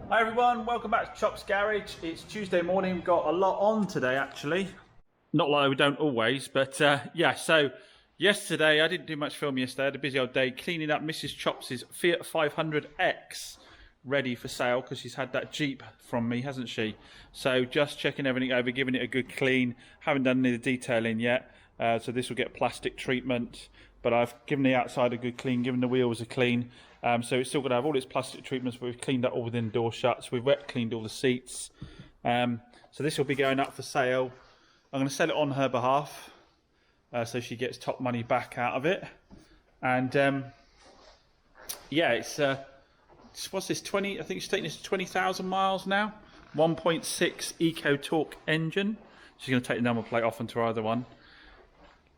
Hi everyone, welcome back to Chop's Garage. It's Tuesday morning, we've got a lot on today actually. Not like we don't always, but yeah, so yesterday, I didn't do much filming yesterday, I had a busy old day cleaning up Mrs. Chops' Fiat 500X ready for sale because she's had that Jeep from me, hasn't she? So just checking everything over, giving it a good clean, haven't done any of the detailing yet, so this will get plastic treatment, but I've given the outside a good clean, given the wheels a clean. So it's still going to have all its plastic treatments, but we've cleaned up all within door shuts. We've wet cleaned all the seats. So this will be going up for sale. I'm going to sell it on her behalf, so she gets top money back out of it. And yeah, it's what's this? 20? I think it's taking this to 20,000 miles now. 1.6 Eco Torque engine. She's going to take the number plate off onto her other one.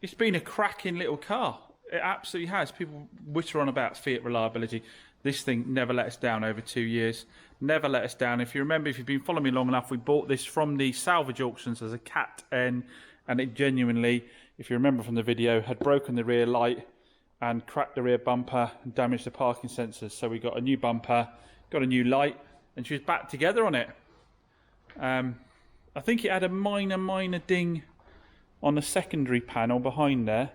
It's been a cracking little car. It absolutely has. People witter on about Fiat reliability. This thing never let us down over 2 years. Never let us down. If you remember, if you've been following me long enough, we bought this from the salvage auctions as a Cat N, and it genuinely, if you remember from the video, had broken the rear light and cracked the rear bumper and damaged the parking sensors. So we got a new bumper, got a new light, and she was back together on it. I think it had a minor ding on the secondary panel behind there.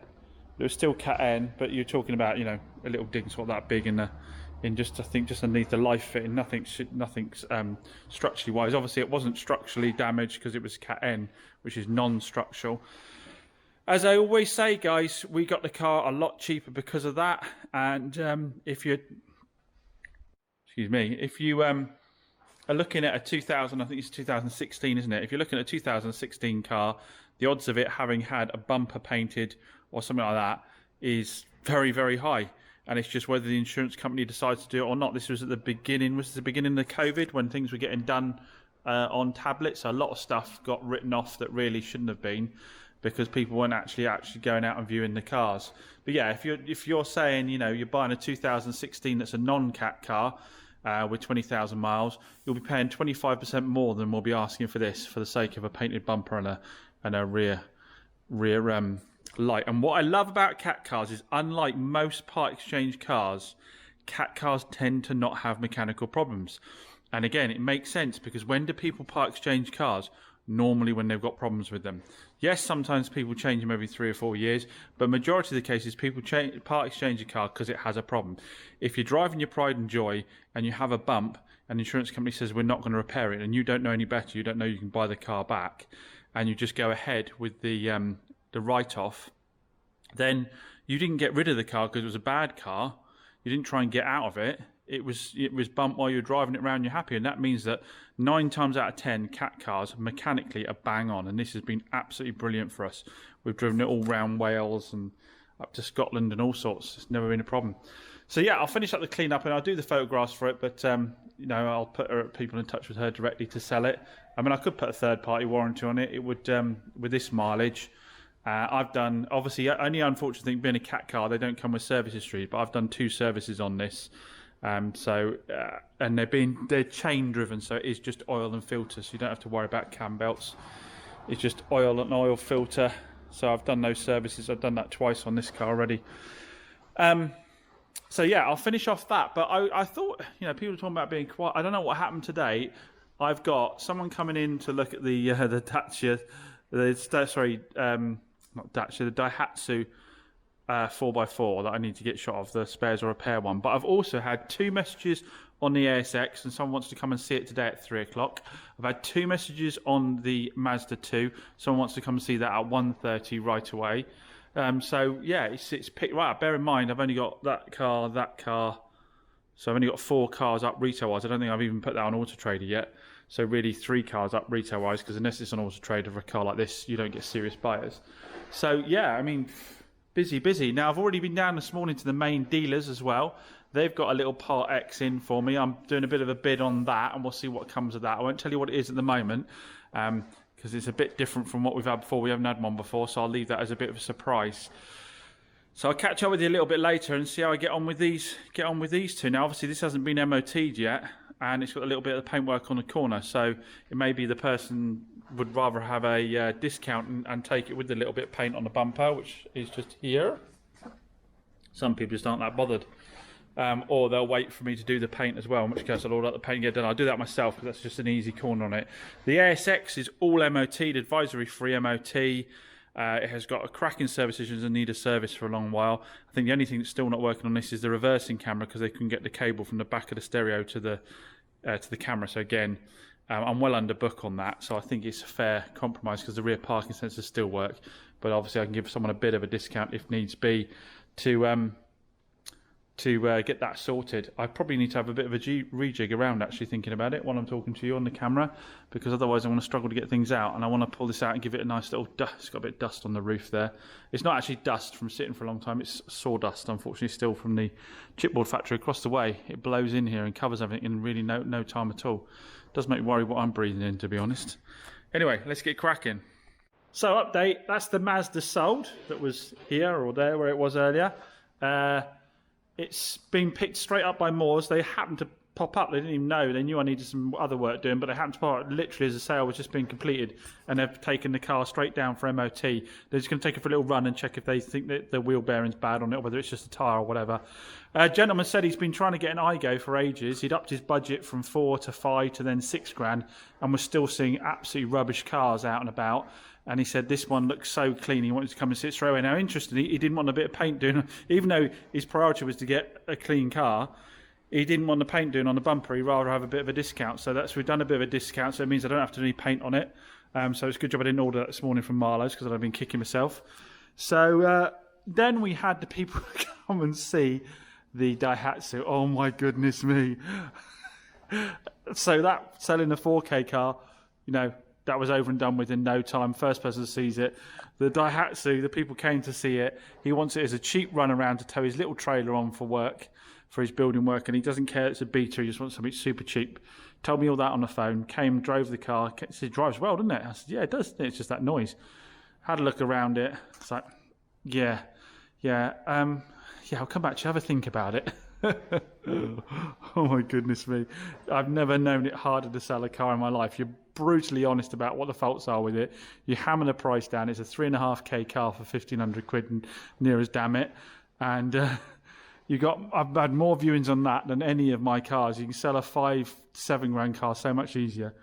It was still Cat N, but you're talking about, you know, a little ding sort of that big in just, I think, just underneath the life fitting. Nothing's structurally wise. Obviously, it wasn't structurally damaged because it was Cat N, which is non-structural. As I always say, guys, we got the car a lot cheaper because of that. And if you are looking at a 2000, I think it's 2016, isn't it? If you're looking at a 2016 car, the odds of it having had a bumper painted or something like that is very, very high. And it's just whether the insurance company decides to do it or not. This was at the beginning, of COVID when things were getting done on tablets. So a lot of stuff got written off that really shouldn't have been because people weren't actually going out and viewing the cars. But yeah, if you're saying, you know, you're buying a 2016 that's a non-Cat car with 20,000 miles, you'll be paying 25% more than we'll be asking for this for the sake of a painted bumper and a rear light. And what I love about Cat cars is, unlike most part exchange cars, Cat cars tend to not have mechanical problems. And again, it makes sense because when do people part exchange cars? Normally when they've got problems with them. Yes, sometimes people change them every 3 or 4 years, but majority of the cases people part exchange a car because it has a problem. If you're driving your pride and joy and you have a bump and the insurance company says we're not going to repair it, and you don't know any better, you don't know you can buy the car back, and you just go ahead with the write-off, then you didn't get rid of the car because it was a bad car. You didn't try and get out of it. It was bumped while you were driving it around, you're happy. And that means that 9 times out of 10 Cat cars mechanically are bang on. And this has been absolutely brilliant for us. We've driven it all around Wales and up to Scotland and all sorts. It's never been a problem. So yeah, I'll finish up the cleanup and I'll do the photographs for it. But you know, I'll put people in touch with her directly to sell it. I mean, I could put a third-party warranty on it. It would, with this mileage. I've done, obviously, only unfortunate thing being a Cat car, they don't come with service history, but I've done 2 services on this. And they're chain driven, so it is just oil and filter, so you don't have to worry about cam belts. It's just oil and oil filter. So I've done those services. I've done that twice on this car already. So yeah, I'll finish off that. But I thought, you know, people are talking about being quiet. I don't know what happened today. I've got someone coming in to look at the Dacia, the Daihatsu 4x4 that I need to get shot of, the spares or repair one. But I've also had 2 messages on the ASX, and someone wants to come and see it today at 3 o'clock. I've had 2 messages on the Mazda 2. Someone wants to come and see that at 1:30 right away. So yeah, it's picked right up. Bear in mind, I've only got that car. So I've only got 4 cars up retail-wise. I don't think I've even put that on Auto Trader yet. So really 3 cars up retail-wise, because unless it's on Auto Trader for a car like this, you don't get serious buyers. So yeah, I mean, busy. Now, I've already been down this morning to the main dealers as well. They've got a little Part X in for me. I'm doing a bit of a bid on that, and we'll see what comes of that. I won't tell you what it is at the moment, because it's a bit different from what we've had before. We haven't had one before, so I'll leave that as a bit of a surprise. So I'll catch up with you a little bit later and see how I get on with these 2. Now, obviously, this hasn't been MOT'd yet, and it's got a little bit of the paintwork on the corner, so it may be the person would rather have a discount and take it with a little bit of paint on the bumper, which is just here. Some people just aren't that bothered. or they'll wait for me to do the paint as well, in which case I'll order up the paint and get done. I'll do that myself because that's just an easy corner on it. The ASX is all MOT'd, advisory-free MOT. It has got a cracking service history and need a service for a long while. I think the only thing that's still not working on this is the reversing camera, because they couldn't get the cable from the back of the stereo to the camera. So again, I'm well under book on that. So I think it's a fair compromise because the rear parking sensors still work. But obviously I can give someone a bit of a discount if needs be to get that sorted. I probably need to have a bit of a rejig around, actually, thinking about it while I'm talking to you on the camera, because otherwise I'm going to struggle to get things out, and I want to pull this out and give it a nice little dust. It's got a bit of dust on the roof there. It's not actually dust from sitting for a long time, it's sawdust, unfortunately, still from the chipboard factory across the way. It blows in here and covers everything in really no time at all. Does make me worry what I'm breathing in, to be honest. Anyway, let's get cracking. So update, that's the Mazda sold that was here or there where it was earlier. It's been picked straight up by Moores. They happened to pop up. They didn't even know. They knew I needed some other work doing, but they happened to pop up literally as the sale was just being completed, and they've taken the car straight down for MOT. They're just going to take it for a little run and check if they think that the wheel bearing's bad on it, or whether it's just a tyre or whatever. A gentleman said he's been trying to get an iGo for ages. He'd upped his budget from 4 to 5 to then 6 grand, and was still seeing absolutely rubbish cars out and about. And he said this one looks so clean, he wanted to come and sit straight away. Now, interestingly, he didn't want a bit of paint doing, even though his priority was to get a clean car, he didn't want the paint doing on the bumper. He'd rather have a bit of a discount. So we've done a bit of a discount, so it means I don't have to do any paint on it. So it's a good job I didn't order that this morning from Marlowe's, because I'd have been kicking myself. So then we had the people come and see the Daihatsu. Oh my goodness me. So that selling a 4K car, you know, that was over and done with in no time. First person sees it. The Daihatsu, the people came to see it. He wants it as a cheap run around to tow his little trailer on for work, for his building work, and he doesn't care it's a Beta, he just wants something super cheap. Told me all that on the phone, came, drove the car. He said, it drives well, doesn't it? I said, yeah, it does. It's just that noise. Had a look around it. It's like, yeah, I'll come back to you, have a think about it. Oh my goodness me. I've never known it harder to sell a car in my life. You're brutally honest about what the faults are with it. You hammer the price down. It's a 3.5k car for 1,500 quid, and near as damn it. And I've had more viewings on that than any of my cars. You can sell a 5-7 grand car so much easier.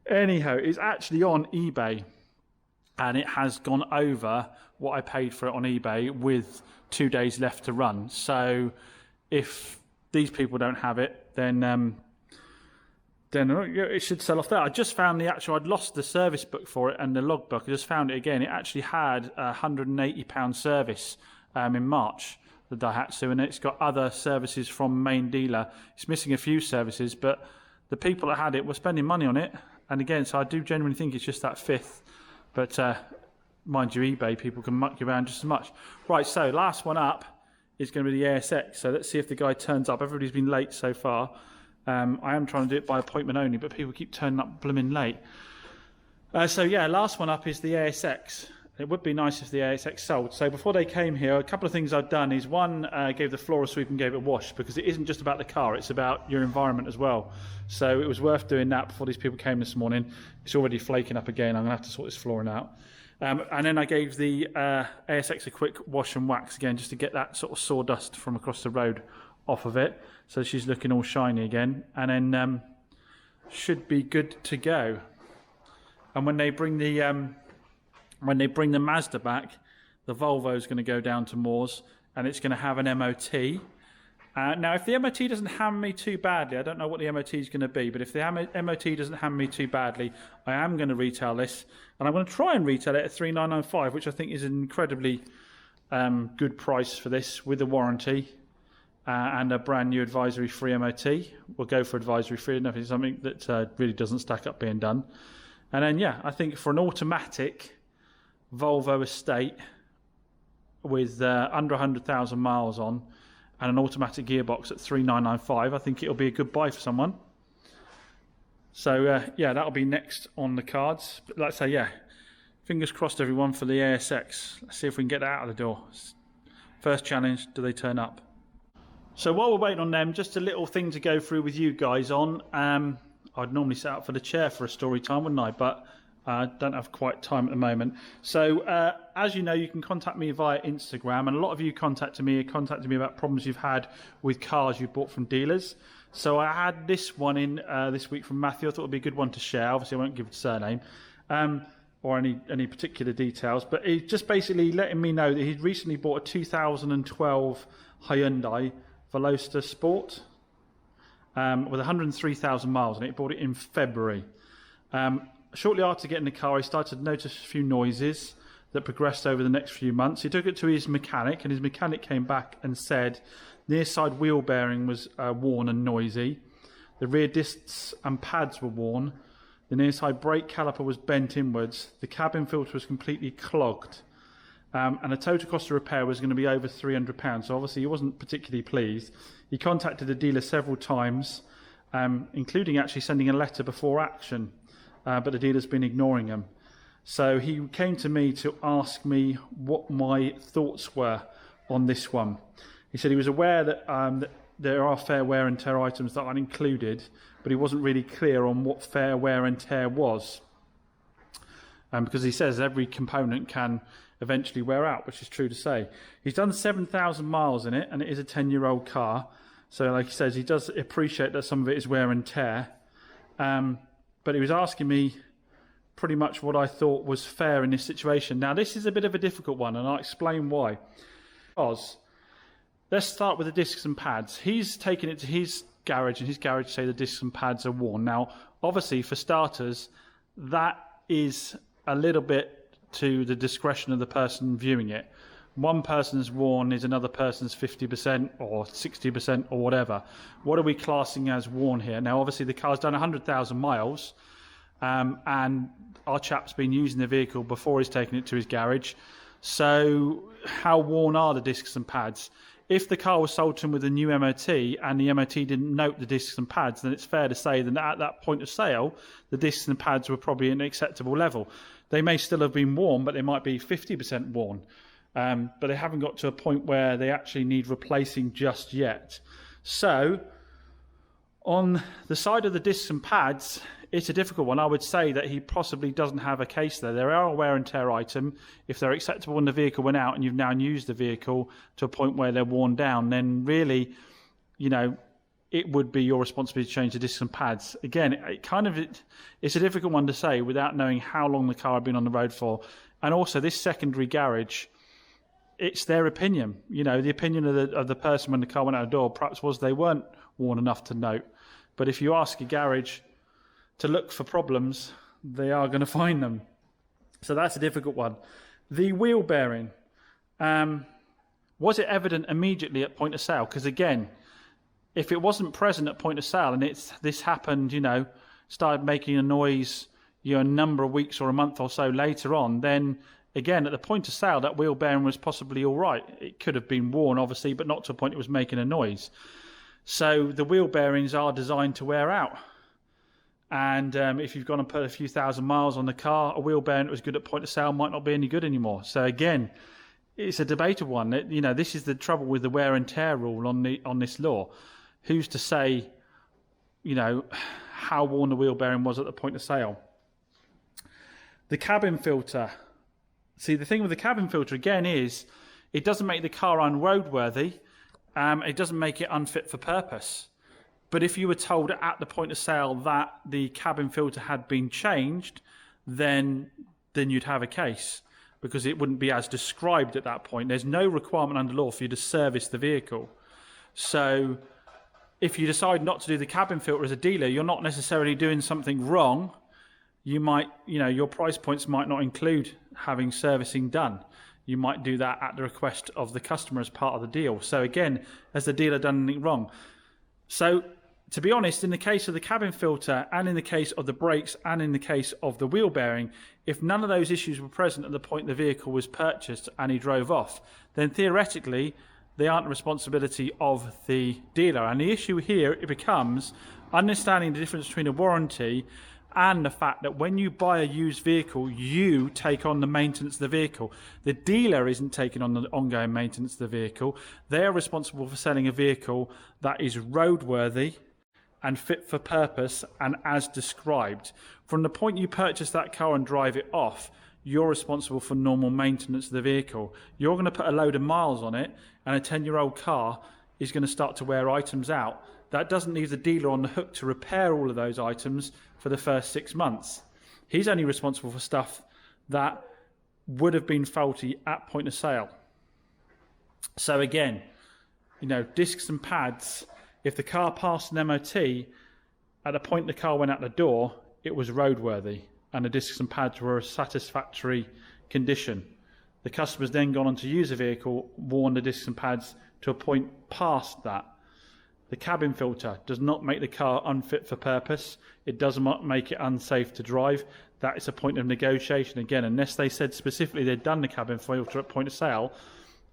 Anyhow, it's actually on eBay, and it has gone over what I paid for it on eBay with 2 days left to run. So if these people don't have it, then it should sell off there. I just found I'd lost the service book for it and the logbook. I just found it again. It actually had a £180 service in March, the Daihatsu, and it's got other services from main dealer. It's missing a few services, but the people that had it were spending money on it. And again, so I do genuinely think it's just that fifth. But mind you, eBay people can muck you around just as much. Right, so last one up is going to be the ASX. So let's see if the guy turns up. Everybody's been late so far. I am trying to do it by appointment only, but people keep turning up blooming late. So yeah, last one up is the ASX. It would be nice if the ASX sold. So before they came here, a couple of things I've done is one, gave the floor a sweep and gave it a wash, because it isn't just about the car, it's about your environment as well. So it was worth doing that before these people came this morning. It's already flaking up again. I'm going to have to sort this flooring out. And then I gave the ASX a quick wash and wax again, just to get that sort of sawdust from across the road off of it. So she's looking all shiny again. And then should be good to go. And when they bring the Mazda back, the Volvo is going to go down to Moores, and it's going to have an MOT. Now, if the MOT doesn't hammer me too badly, I don't know what the MOT is going to be, but if the MOT doesn't hammer me too badly, I am going to retail this, and I'm going to try and retail it at 3,995, which I think is an incredibly good price for this, with a warranty and a brand new advisory-free MOT. We'll go for advisory-free, and if it's something that really doesn't stack up being done. And then, yeah, I think for an automatic Volvo estate with under 100,000 miles on and an automatic gearbox at 3,995, I think it'll be a good buy for someone. So yeah, that'll be next on the cards. But like I say, yeah, fingers crossed everyone for the ASX. Let's see if we can get that out of the door. First challenge, do they turn up? So while we're waiting on them, just a little thing to go through with you guys on. I'd normally set up for the chair for a story time, wouldn't I? But Don't have quite time at the moment. So as you know, you can contact me via Instagram, and a lot of you contacted me about problems you've had with cars you bought from dealers. So I had this one in this week from Matthew. I thought it would be a good one to share. Obviously I won't give the surname or any particular details, but he's just basically letting me know that he'd recently bought a 2012 Hyundai Veloster Sport with 103,000 miles on it. He bought it in February. Shortly after getting the car, he started to notice a few noises that progressed over the next few months. He took it to his mechanic, and his mechanic came back and said the near side wheel bearing was worn and noisy. The rear discs and pads were worn. The near side brake caliper was bent inwards. The cabin filter was completely clogged. And the total cost of repair was going to be over £300. So obviously he wasn't particularly pleased. He contacted the dealer several times, including actually sending a letter before action. But the dealer's been ignoring him. So he came to me to ask me what my thoughts were on this one. He said he was aware that there are fair wear and tear items that aren't included, but he wasn't really clear on what fair wear and tear was. Because he says every component can eventually wear out, which is true to say. He's done 7,000 miles in it, and it is a 10-year-old car. So like he says, he does appreciate that some of it is wear and tear. But he was asking me pretty much what I thought was fair in this situation. Now, this is a bit of a difficult one, and I'll explain why. Because let's start with the discs and pads. He's taken it to his garage, and his garage say the discs and pads are worn. Now, obviously, for starters, that is a little bit to the discretion of the person viewing it. One person's worn is another person's 50% or 60% or whatever. What are we classing as worn here? Now, obviously, the car's done 100,000 miles, and our chap's been using the vehicle before he's taken it to his garage. So how worn are the discs and pads? If the car was sold to him with a new MOT and the MOT didn't note the discs and pads, then it's fair to say that at that point of sale, the discs and pads were probably at an acceptable level. They may still have been worn, but they might be 50% worn. But they haven't got to a point where they actually need replacing just yet. So, on the side of the discs and pads, it's a difficult one. I would say that he possibly doesn't have a case there. There are a wear and tear item. If they're acceptable when the vehicle went out and you've now used the vehicle to a point where they're worn down, then really, it would be your responsibility to change the discs and pads. Again, it's a difficult one to say without knowing how long the car had been on the road for. And also, this secondary garage, it's their opinion. The opinion of the person when the car went out the door perhaps was they weren't worn enough to note. But if you ask a garage to look for problems, they are going to find them. So that's a difficult one. The wheel bearing, was it evident immediately at point of sale? Because again, if it wasn't present at point of sale and this happened, started making a noise, a number of weeks or a month or so later on, then again, at the point of sale, that wheel bearing was possibly all right. It could have been worn, obviously, but not to a point it was making a noise. So the wheel bearings are designed to wear out. And if you've gone and put a few thousand miles on the car, a wheel bearing that was good at point of sale might not be any good anymore. So again, it's a debatable one. This is the trouble with the wear and tear rule on this law. Who's to say, how worn the wheel bearing was at the point of sale? The cabin filter. See, the thing with the cabin filter, again, is it doesn't make the car unroadworthy. It doesn't make it unfit for purpose. But if you were told at the point of sale that the cabin filter had been changed, then you'd have a case, because it wouldn't be as described at that point. There's no requirement under law for you to service the vehicle. So if you decide not to do the cabin filter as a dealer, you're not necessarily doing something wrong. You might, your price points might not include having servicing done. You might do that at the request of the customer as part of the deal. So again, has the dealer done anything wrong? So to be honest, in the case of the cabin filter and in the case of the brakes and in the case of the wheel bearing, if none of those issues were present at the point the vehicle was purchased and he drove off, then theoretically they aren't the responsibility of the dealer. And the issue here, it becomes understanding the difference between a warranty and the fact that when you buy a used vehicle, you take on the maintenance of the vehicle. The dealer isn't taking on the ongoing maintenance of the vehicle. They are responsible for selling a vehicle that is roadworthy and fit for purpose and as described. From the point you purchase that car and drive it off, you're responsible for normal maintenance of the vehicle. You're going to put a load of miles on it, and a 10-year-old car is going to start to wear items out. That doesn't leave the dealer on the hook to repair all of those items for the first 6 months. He's only responsible for stuff that would have been faulty at point of sale. So again, discs and pads, if the car passed an MOT, at the point the car went out the door, it was roadworthy and the discs and pads were a satisfactory condition. The customer's then gone on to use the vehicle, worn the discs and pads to a point past that. The cabin filter does not make the car unfit for purpose. It does not make it unsafe to drive. That is a point of negotiation again, unless they said specifically they'd done the cabin filter at point of sale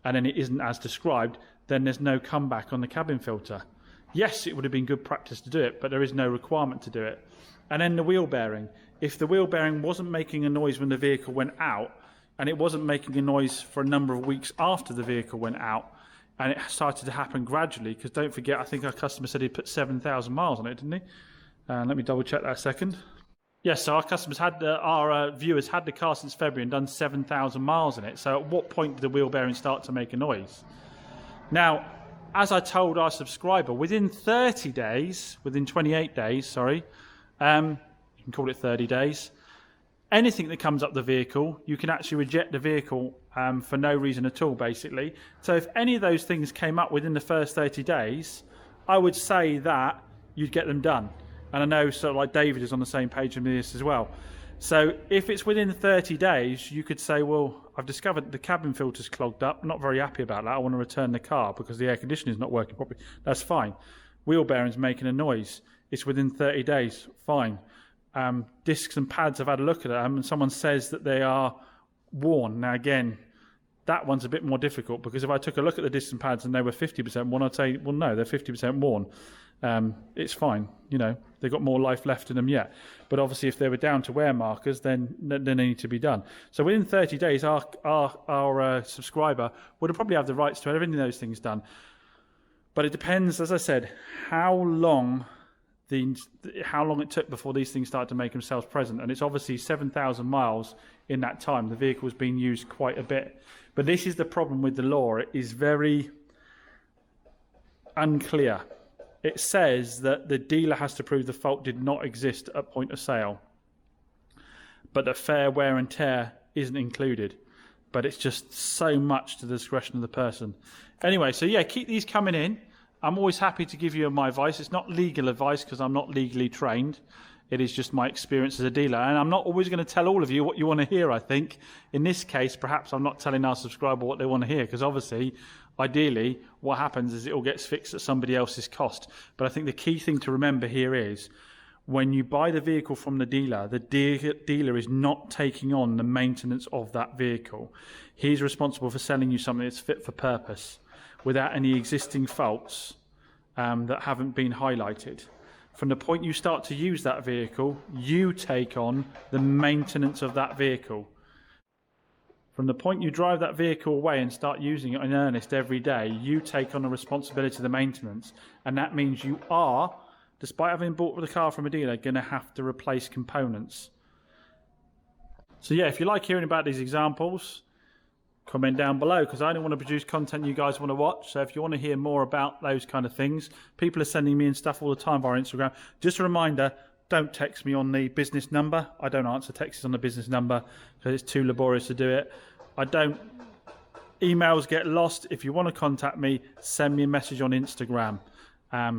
and then it isn't as described, then there's no comeback on the cabin filter. Yes, it would have been good practice to do it, but there is no requirement to do it. And then the wheel bearing. If the wheel bearing wasn't making a noise when the vehicle went out, and it wasn't making a noise for a number of weeks after the vehicle went out, and it started to happen gradually, because don't forget, I think our customer said he'd put 7,000 miles on it, didn't he? Let me double check that a second. Yes, so our customers our viewers had the car since February and done 7,000 miles in it. So at what point did the wheel bearing start to make a noise? Now, as I told our subscriber, within 28 days, you can call it 30 days, anything that comes up the vehicle, you can actually reject the vehicle for no reason at all, basically. So if any of those things came up within the first 30 days, I would say that you'd get them done. And I know sort of like David is on the same page with me this as well. So if it's within 30 days, you could say, well, I've discovered the cabin filter's clogged up. I'm not very happy about that. I want to return the car because the air conditioning is not working properly. That's fine. Wheel bearing's making a noise. It's within 30 days. Fine. Discs and pads, I've had a look at them and someone says that they are worn. Now again, that one's a bit more difficult because if I took a look at the discs and pads and they were 50% worn, I'd say, well, no, they're 50% worn. It's fine. They've got more life left in them yet. But obviously if they were down to wear markers, then they need to be done. So within 30 days, our subscriber would probably have the rights to have any of those things done. But it depends, as I said, how long it took before these things started to make themselves present. And it's obviously 7,000 miles in that time. The vehicle was being used quite a bit. But this is the problem with the law. It is very unclear. It says that the dealer has to prove the fault did not exist at point of sale, but the fair wear and tear isn't included. But it's just so much to the discretion of the person. Anyway, so yeah, keep these coming in. I'm always happy to give you my advice. It's not legal advice because I'm not legally trained. It is just my experience as a dealer. And I'm not always going to tell all of you what you want to hear, I think. In this case, perhaps I'm not telling our subscriber what they want to hear because obviously, ideally, what happens is it all gets fixed at somebody else's cost. But I think the key thing to remember here is when you buy the vehicle from the dealer is not taking on the maintenance of that vehicle. He's responsible for selling you something that's fit for purpose without any existing faults that haven't been highlighted. From the point you start to use that vehicle, you take on the maintenance of that vehicle. From the point you drive that vehicle away and start using it in earnest every day, you take on the responsibility of the maintenance. And that means you are, despite having bought the car from a dealer, going to have to replace components. So yeah, if you like hearing about these examples, comment down below because I don't want to produce content you guys want to watch. So if you want to hear more about those kind of things, people are sending me in stuff all the time via Instagram. Just a reminder, don't text me on the business number. I don't answer texts on the business number because it's too laborious to do it. Emails get lost. If you want to contact me, send me a message on Instagram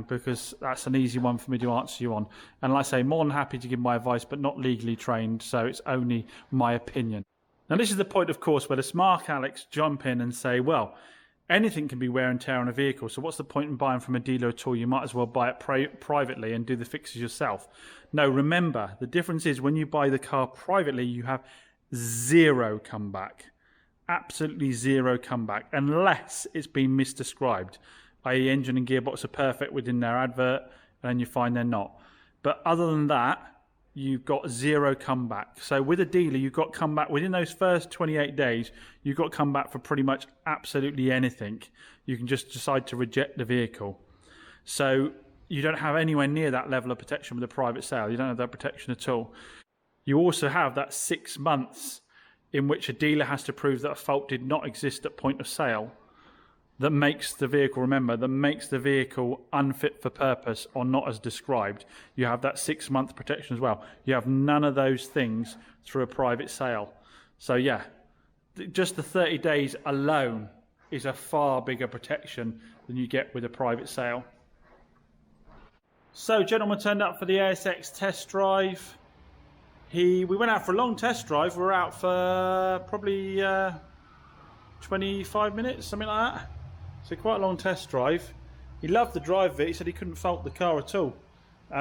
because that's an easy one for me to answer you on. And like I say, more than happy to give my advice, but not legally trained, so it's only my opinion. Now, this is the point, of course, where the smart Alex jump in and say, well, anything can be wear and tear on a vehicle, so what's the point in buying from a dealer at all? You might as well buy it privately and do the fixes yourself. No, remember, the difference is when you buy the car privately, you have zero comeback. Absolutely zero comeback, unless it's been misdescribed, i.e. engine and gearbox are perfect within their advert, and then you find they're not. But other than that, you've got zero comeback. So with a dealer, you've got comeback within those first 28 days. You've got comeback for pretty much absolutely anything. You can just decide to reject the vehicle. So you don't have anywhere near that level of protection with a private sale. You don't have that protection at all. You also have that 6 months in which a dealer has to prove that a fault did not exist at point of sale that makes the vehicle, remember, that makes the vehicle unfit for purpose or not as described. You have that 6 month protection as well. You have none of those things through a private sale. So yeah, just the 30 days alone is a far bigger protection than you get with a private sale. So gentleman turned up for the ASX test drive. We went out for a long test drive. We were out for probably 25 minutes, something like that. So quite a long test drive. He loved the drive of it. He said he couldn't fault the car at all,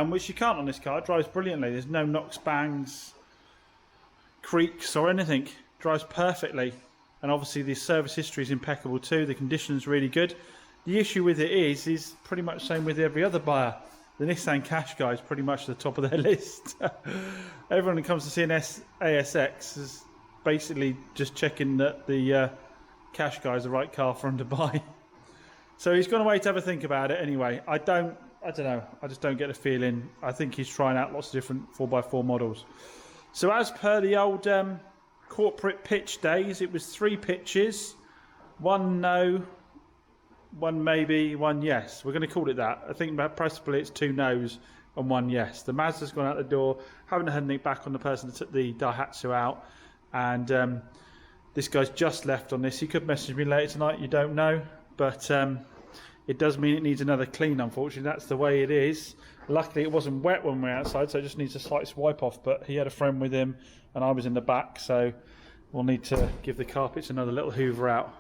which you can't on this car. It drives brilliantly. There's no knocks, bangs, creaks or anything. It drives perfectly, and obviously the service history is impeccable too. The condition's really good. The issue with it is pretty much the same with every other buyer. The Nissan Qashqai is pretty much at the top of their list. Everyone who comes to see an ASX is basically just checking that the Qashqai is the right car for him to buy. So he's gone away to have a think about it anyway. I don't know. I just don't get a feeling. I think he's trying out lots of different 4x4 models. So as per the old corporate pitch days, it was 3 pitches. 1 no, 1 maybe, 1 yes. We're going to call it that. I think possibly it's 2 no's and 1 yes. The Mazda's gone out the door. Haven't heard anything back on the person that took the Daihatsu out. And this guy's just left on this. He could message me later tonight. You don't know. But it does mean it needs another clean, unfortunately. That's the way it is. Luckily, it wasn't wet when we were outside, so it just needs a slight swipe off. But he had a friend with him, and I was in the back, so we'll need to give the carpets another little hoover out.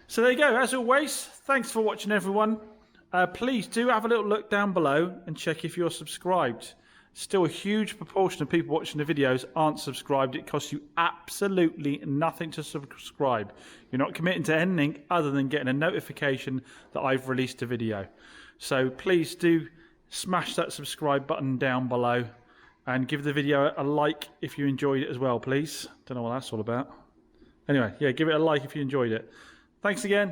So there you go. As always, thanks for watching, everyone. Please do have a little look down below and check if you're subscribed. Still a huge proportion of people watching the videos aren't subscribed. It costs you absolutely nothing to subscribe. You're not committing to anything other than getting a notification that I've released a video. So please do smash that subscribe button down below and give the video a like if you enjoyed it as well, please. Don't know what that's all about. Anyway, yeah, give it a like if you enjoyed it. Thanks again.